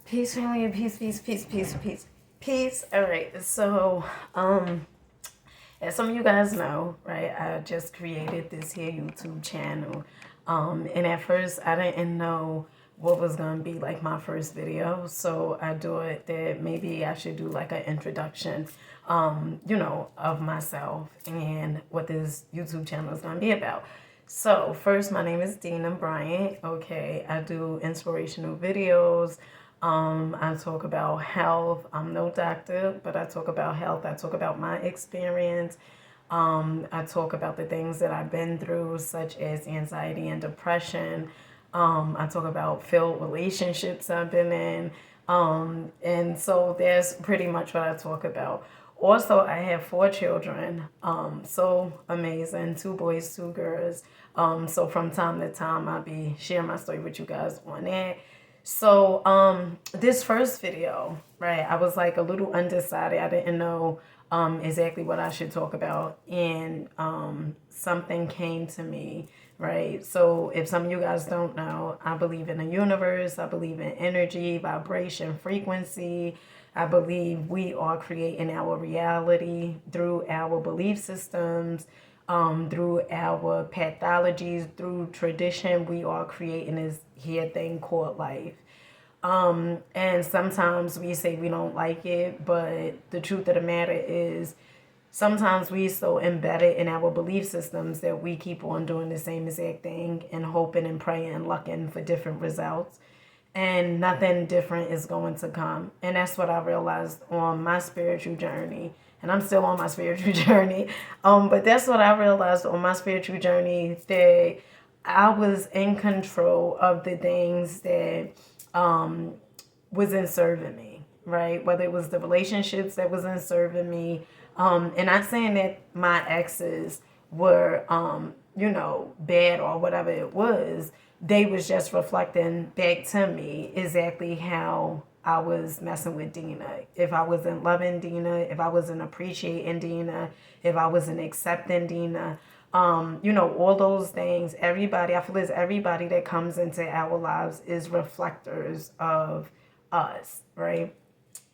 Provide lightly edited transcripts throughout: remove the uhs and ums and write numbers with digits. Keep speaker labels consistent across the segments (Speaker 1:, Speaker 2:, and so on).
Speaker 1: Peace, family, peace, peace, peace, peace, peace, peace. All right. So, as some of you guys know, right, I just created this here YouTube channel. And at first, I didn't know what was gonna be like my first video. So I thought that maybe I should do like an introduction, of myself and what this YouTube channel is gonna be about. So first, my name is Dina Bryant. Okay, I do inspirational videos. I talk about health. I'm no doctor, but I talk about health. I talk about my experience. I talk about the things that I've been through, such as anxiety and depression. I talk about failed relationships I've been in. And so that's pretty much what I talk about. Also, I have 4 children. So amazing. 2 boys, 2 girls. So from time to time, I'll be sharing my story with you guys on that. So, this first video, right, I was like a little undecided. I didn't know exactly what I should talk about. And something came to me, right? So, if some of you guys don't know, I believe in the universe, I believe in energy, vibration, frequency. I believe we are creating our reality through our belief systems, through our pathologies, through tradition. We are creating this here thing called life. And sometimes we say we don't like it, but the truth of the matter is sometimes we so embedded in our belief systems that we keep on doing the same exact thing and hoping and praying and looking for different results. And nothing different is going to come. And that's what I realized on my spiritual journey. And I'm still on my spiritual journey. But that's what I realized on my spiritual journey, that I was in control of the things that wasn't serving me, right? Whether it was the relationships that wasn't serving me. And not saying that my exes were, bad or whatever it was. They was just reflecting back to me exactly how I was messing with Dina. If I wasn't loving Dina, if I wasn't appreciating Dina, if I wasn't accepting Dina, all those things. Everybody, I feel as everybody that comes into our lives is reflectors of us, right?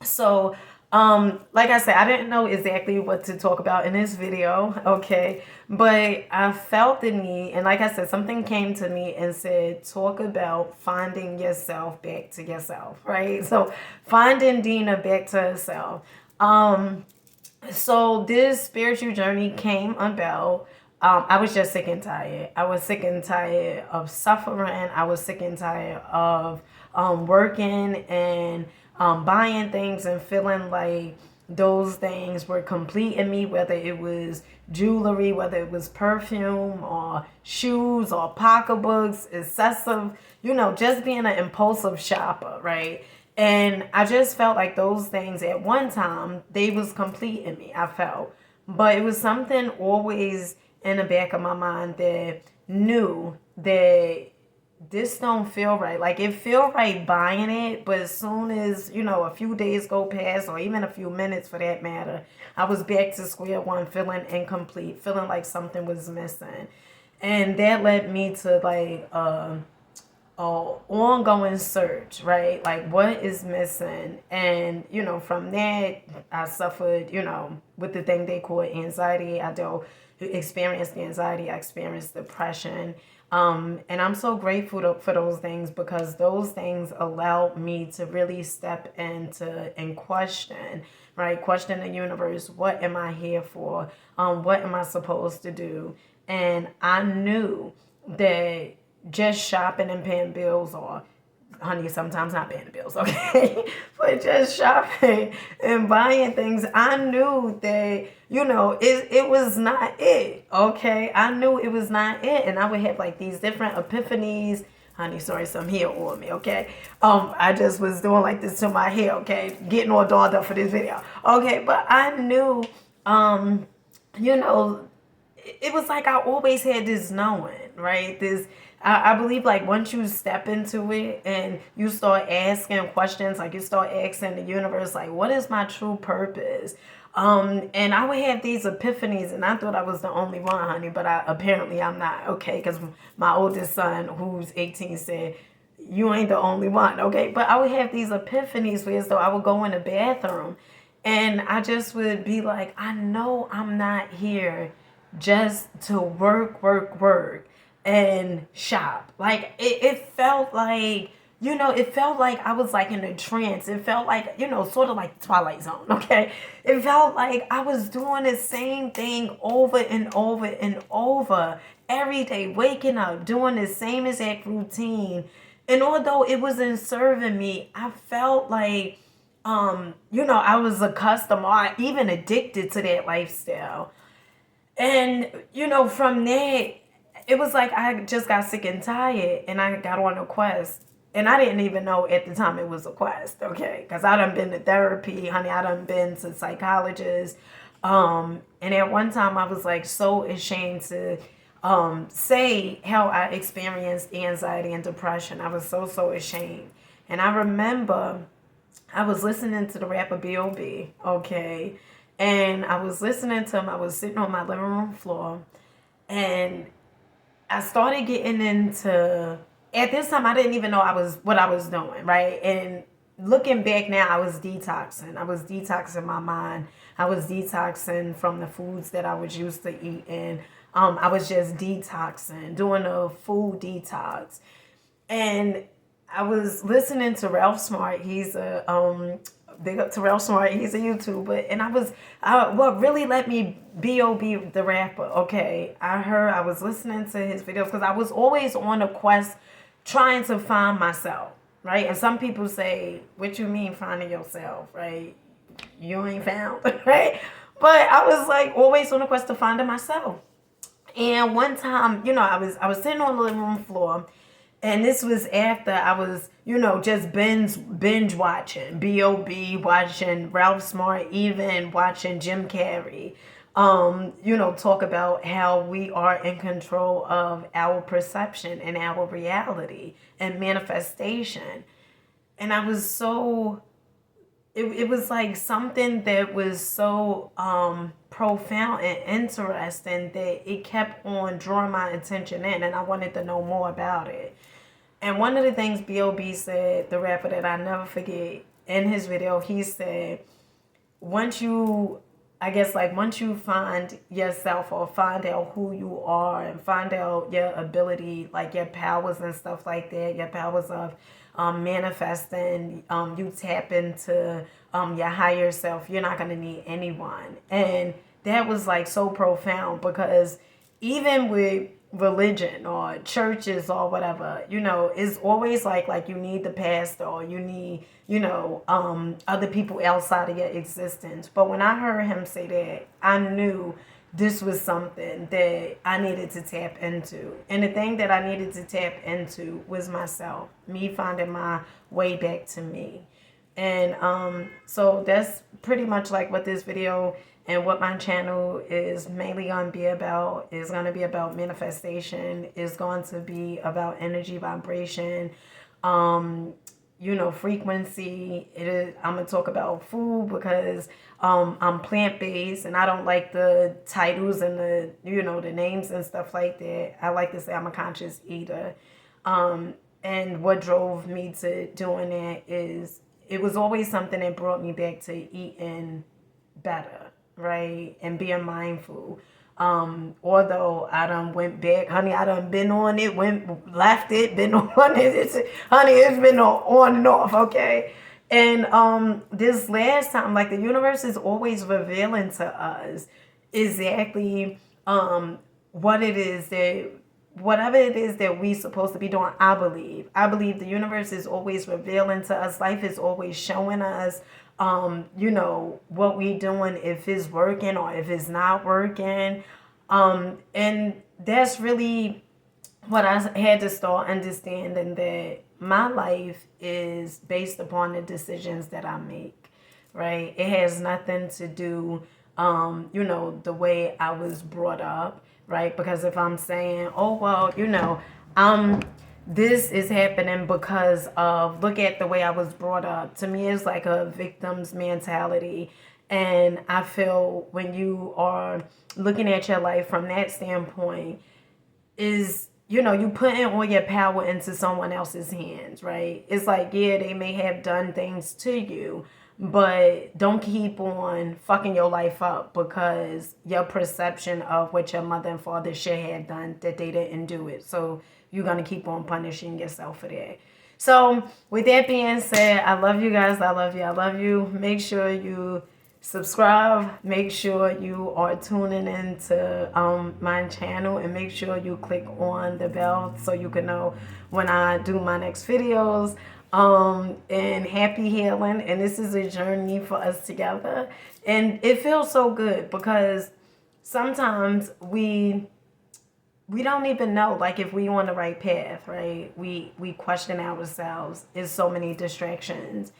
Speaker 1: So, like I said, I didn't know exactly what to talk about in this video, okay? But I felt the need, and like I said, something came to me and said, talk about finding yourself back to yourself, right? So, finding Dina back to herself. So this spiritual journey came about. I was just sick and tired. I was sick and tired of suffering. I was sick and tired of working and buying things and feeling like those things were completing me, whether it was jewelry, whether it was perfume or shoes or pocketbooks, excessive, just being an impulsive shopper, right? And I just felt like those things at one time, they was completing me, I felt. But it was something always in the back of my mind that knew that this don't feel right. Like it feel right buying it, but as soon as, a few days go past or even a few minutes for that matter, I was back to square one, feeling incomplete, feeling like something was missing. And that led me to like ongoing search, right? Like what is missing? And, from that I suffered, with the thing they call anxiety. I don't experience anxiety, I experienced depression. And I'm so grateful for those things, because those things allowed me to really step into and question, right? Question the universe. What am I here for? What am I supposed to do? And I knew that just shopping and paying bills, or honey, sometimes not paying the bills, okay? But just shopping and buying things, I knew that, it was not it, okay? I knew it was not it. And I would have like these different epiphanies. Honey, sorry, some hair on me, okay? I just was doing like this to my hair, okay? Getting all dolled up for this video, okay? But I knew, you know, it was like I always had this knowing, right? I believe like once you step into it and you start asking questions, like you start asking the universe, like, what is my true purpose? And I would have these epiphanies, and I thought I was the only one, honey, but apparently I'm not, okay? Because my oldest son, who's 18, said, you ain't the only one, okay? But I would have these epiphanies where as though I would go in the bathroom and I just would be like, I know I'm not here just to work, and shop. Like it felt like, it felt like I was like in a trance. It felt like, sort of like the Twilight Zone, okay? It felt like I was doing the same thing over and over and over every day, waking up, doing the same exact routine. And although it wasn't serving me, I felt like, I was accustomed or even addicted to that lifestyle. And, from there, it was like I just got sick and tired and I got on a quest. And I didn't even know at the time it was a quest, okay? Because I done been to therapy, honey. I done been to psychologists. And at one time I was like so ashamed to say how I experienced anxiety and depression. I was so ashamed. And I remember I was listening to the rapper B.O.B., okay? And I was listening to him. I was sitting on my living room floor. And I started getting into, at this time, I didn't even know what I was doing, right? And looking back now, I was detoxing. I was detoxing my mind. I was detoxing from the foods that I was used to eating. I was just detoxing, doing a food detox. And I was listening to Ralph Smart. He's a big up to Ralph Smart. He's a YouTuber, and what really let me B.O.B. the rapper. Okay, I was listening to his videos because I was always on a quest, trying to find myself, right? And some people say, "What you mean finding yourself?" Right? You ain't found, right? But I was like always on a quest to finding myself. And one time, I was sitting on the living room floor, and this was after I was, just binge watching B.O.B., watching Ralph Smart, even watching Jim Carrey. Talk about how we are in control of our perception and our reality and manifestation. And I was so it was like something that was so profound and interesting that it kept on drawing my attention in, and I wanted to know more about it. And one of the things B.O.B. said, the rapper that I never forget, in his video, he said, once you, I guess, like once you find yourself or find out who you are and find out your ability, like your powers and stuff like that, your powers of manifesting, you tap into your higher self, you're not going to need anyone. And that was like so profound because even with religion or churches or whatever, it's always like you need the pastor or you need, other people outside of your existence. But when I heard him say that, I knew this was something that I needed to tap into. And the thing that I needed to tap into was myself, me finding my way back to me. And so that's pretty much like what this video and what my channel is mainly going to be about. Is going to be about manifestation, is going to be about energy, vibration, frequency. I'm going to talk about food because I'm plant-based and I don't like the titles and the names and stuff like that. I like to say I'm a conscious eater. And what drove me to doing that is it was always something that brought me back to eating better, right? And being mindful. Although I done went back, honey, I done been on it, left it, been on it. Honey, it's been on and off, okay? And this last time, like the universe is always revealing to us exactly what it is that whatever it is that we supposed to be doing. I believe the universe is always revealing to us. Life is always showing us what we doing, if it's working or if it's not working. And that's really what I had to start understanding, that my life is based upon the decisions that I make, right? It has nothing to do, the way I was brought up, right? Because if I'm saying, oh, well, this is happening because of, look at the way I was brought up. To me, it's like a victim's mentality. And I feel when you are looking at your life from that standpoint, is you putting all your power into someone else's hands, right? It's like, yeah, they may have done things to you, but don't keep on fucking your life up because your perception of what your mother and father should have done, that they didn't do it. So you're going to keep on punishing yourself for that. So with that being said, I love you guys. I love you. I love you. Make sure you subscribe. Make sure you are tuning into my channel, and make sure you click on the bell so you can know when I do my next videos. And happy healing. And this is a journey for us together. And it feels so good because sometimes we don't even know, like, if we on the right path, right? We question ourselves. There's so many distractions.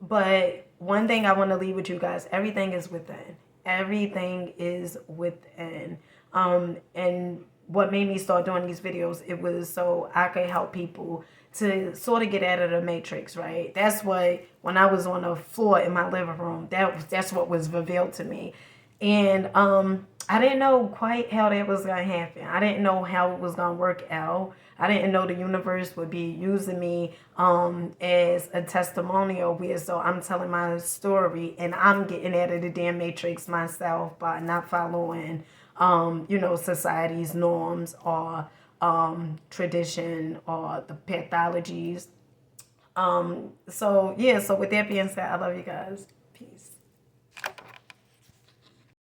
Speaker 1: But one thing I want to leave with you guys: everything is within. Everything is within. And what made me start doing these videos, it was so I could help people to sort of get out of the matrix, right? That's what, when I was on the floor in my living room, that's what was revealed to me. And I didn't know quite how that was going to happen. I didn't know how it was going to work out. I didn't know the universe would be using me as a testimonial where, so I'm telling my story and I'm getting out of the damn matrix myself by not following, society's norms or tradition or the pathologies. So with that being said, I love you guys. Peace.